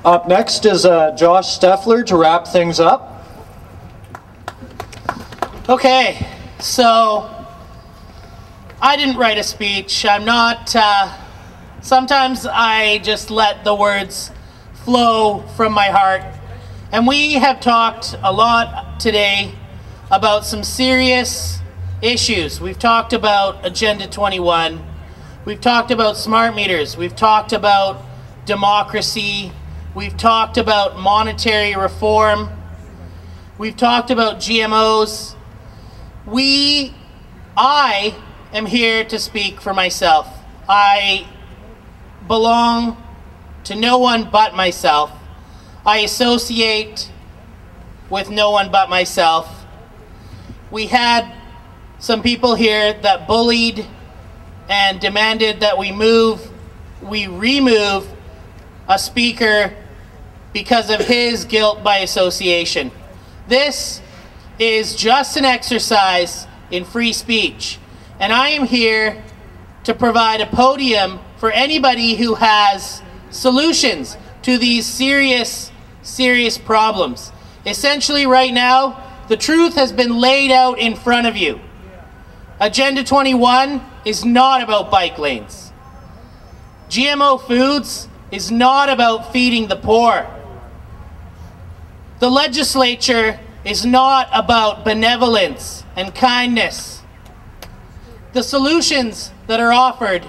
Up next is Josh Steffler to wrap things up. Okay, so I didn't write a speech. I'm not, sometimes I just let the words flow from my heart. And we have talked a lot today about some serious issues. We've talked about Agenda 21. We've talked about smart meters. We've talked about democracy. We've talked about monetary reform. We've talked about GMOs. I am here to speak for myself. I belong to no one but myself. I associate with no one but myself. We had some people here that bullied and demanded that we remove a speaker because of his guilt by association. This is just an exercise in free speech, and I am here to provide a podium for anybody who has solutions to these serious problems. Essentially right now, the truth has been laid out in front of you. Agenda 21 is not about bike lanes. GMO foods is not about feeding the poor. The legislature is not about benevolence and kindness. The solutions that are offered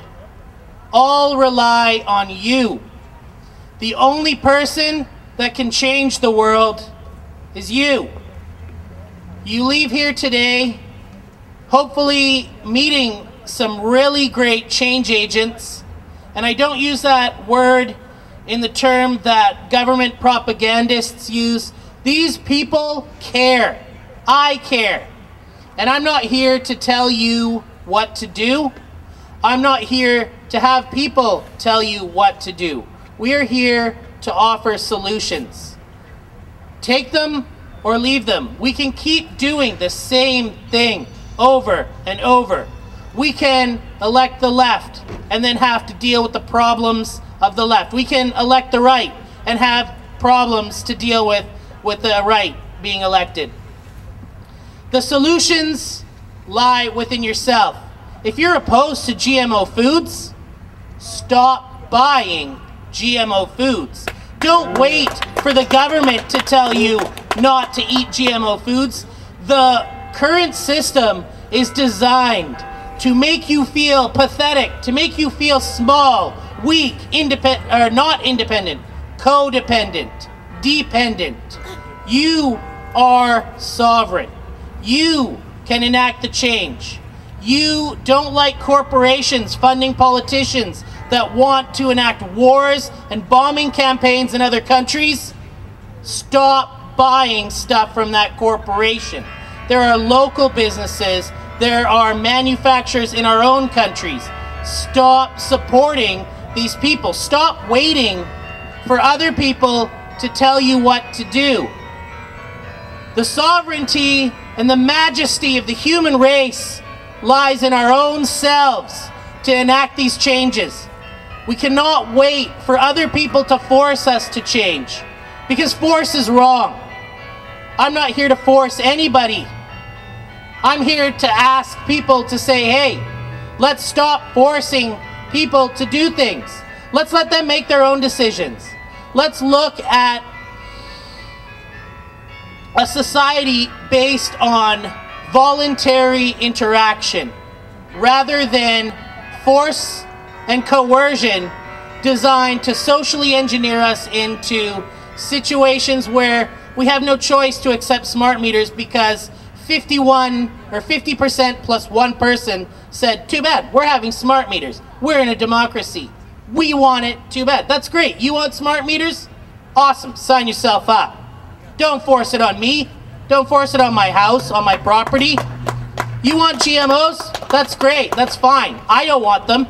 all rely on you. The only person that can change the world is you. You leave here today hopefully meeting some really great change agents, and I don't use that word in the term that government propagandists use. These people care. I care. And I'm not here to tell you what to do. I'm not here to have people tell you what to do. We are here to offer solutions. Take them or leave them. We can keep doing the same thing over and over. We can elect the left and then have to deal with the problems of the left. We can elect the right and have problems to deal with the right being elected. The solutions lie within yourself. If you're opposed to GMO foods, stop buying GMO foods. Don't wait for the government to tell you not to eat GMO foods. The current system is designed to make you feel pathetic, to make you feel small, weak, not independent, codependent, dependent. You are sovereign. You can enact the change. You don't like corporations funding politicians that want to enact wars and bombing campaigns in other countries. Stop buying stuff from that corporation. There are local businesses. There are manufacturers in our own countries. Stop supporting these people. Stop waiting for other people to tell you what to do. The sovereignty and the majesty of the human race lies in our own selves to enact these changes. We cannot wait for other people to force us to change, because force is wrong. I'm not here to force anybody. I'm here to ask people to say, hey, let's stop forcing people to do things. Let's let them make their own decisions. Let's look at a society based on voluntary interaction rather than force and coercion designed to socially engineer us into situations where we have no choice to accept smart meters because 51 or 50% plus one person said, too bad, we're having smart meters. We're in a democracy. We want it, too bad. That's great. You want smart meters? Awesome, sign yourself up. Don't force it on me. Don't force it on my house, on my property. You want GMOs? That's great, that's fine. I don't want them.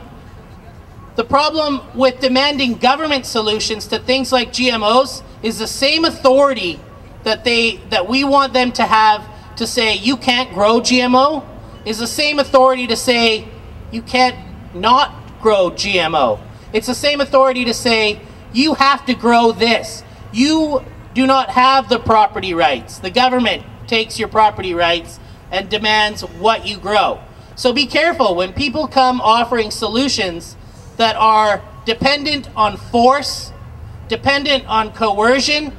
The problem with demanding government solutions to things like GMOs is the same authority that we want them to have to say you can't grow GMO is the same authority to say you can't not grow GMO. It's the same authority to say you have to grow this. You do not have the property rights. The government takes your property rights and demands what you grow. So be careful when people come offering solutions that are dependent on force, dependent on coercion,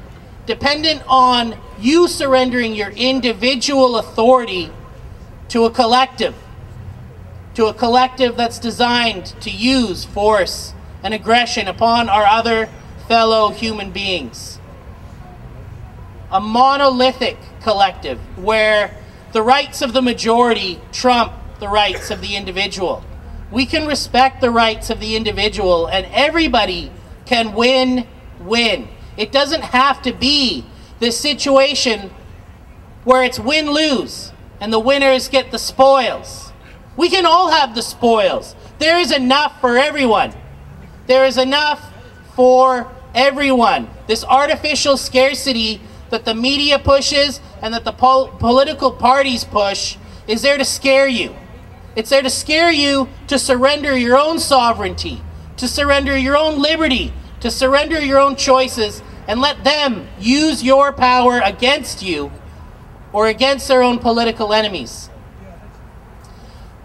dependent on you surrendering your individual authority to a collective that's designed to use force and aggression upon our other fellow human beings. A monolithic collective where the rights of the majority trump the rights of the individual. We can respect the rights of the individual and everybody can win. It doesn't have to be this situation where it's win-lose and the winners get the spoils. We can all have the spoils. There is enough for everyone. There is enough for everyone. This artificial scarcity that the media pushes and that the political parties push is there to scare you. It's there to scare you to surrender your own sovereignty, to surrender your own liberty, to surrender your own choices, and let them use your power against you or against their own political enemies.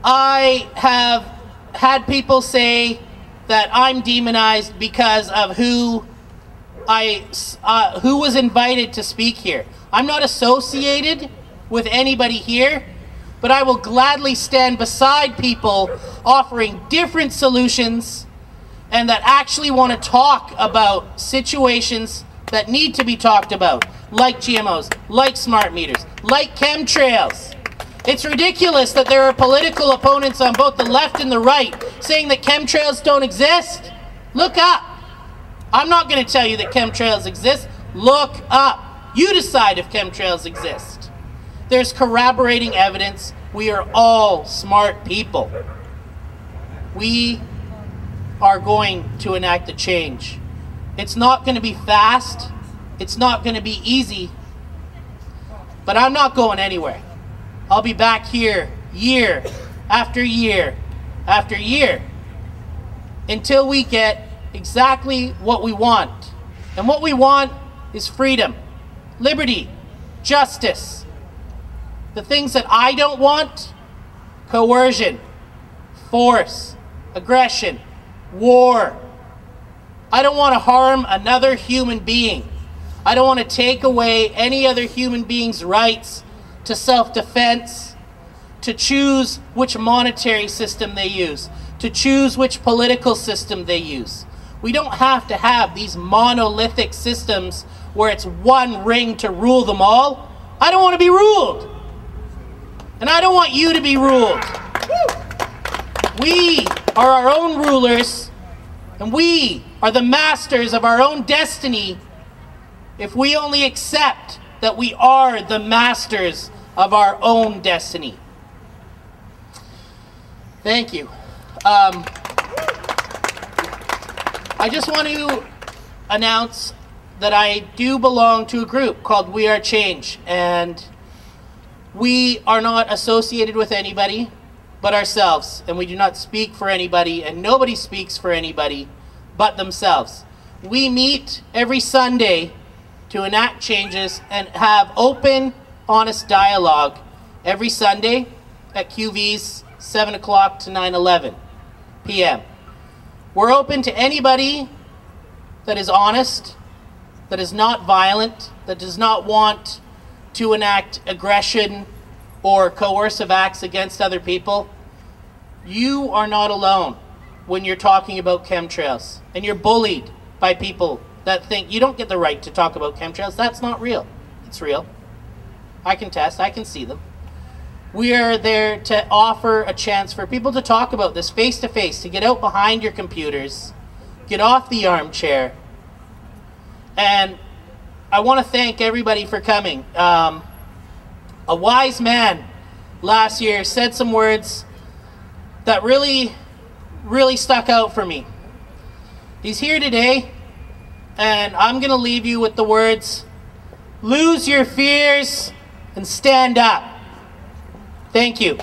I have had people say that I'm demonized because of who was invited to speak here. I'm not associated with anybody here, but I will gladly stand beside people offering different solutions and that actually want to talk about situations that need to be talked about, like GMOs, like smart meters, like chemtrails. It's ridiculous that there are political opponents on both the left and the right saying that chemtrails don't exist. Look up. I'm not going to tell you that chemtrails exist. Look up. You decide if chemtrails exist. There's corroborating evidence. We are all smart people. We are going to enact a change. It's not going to be fast. It's not going to be easy. But I'm not going anywhere. I'll be back here year after year after year until we get exactly what we want. And what we want is freedom, liberty, justice. The things that I don't want: coercion, force, aggression, war. I don't want to harm another human being. I don't want to take away any other human being's rights to self-defense, to choose which monetary system they use, to choose which political system they use. We don't have to have these monolithic systems where it's one ring to rule them all. I don't want to be ruled. And I don't want you to be ruled. We are our own rulers, and we are the masters of our own destiny if we only accept that we are the masters of our own destiny. Thank you. I just want to announce that I do belong to a group called We Are Change, and we are not associated with anybody but ourselves, and we do not speak for anybody, and nobody speaks for anybody but themselves. We meet every Sunday to enact changes and have open, honest dialogue every Sunday at QV's 7 o'clock to 9:11 p.m. We're open to anybody that is honest, that is not violent, that does not want to enact aggression or coercive acts against other people. You are not alone when you're talking about chemtrails and you're bullied by people that think you don't get the right to talk about chemtrails. That's not real. It's real. I can test. I can see them. We are there to offer a chance for people to talk about this face to face, to get out behind your computers, get off the armchair. And I want to thank everybody for coming. A wise man last year said some words that really stuck out for me. He's here today, and I'm going to leave you with the words, lose your fears and stand up. Thank you.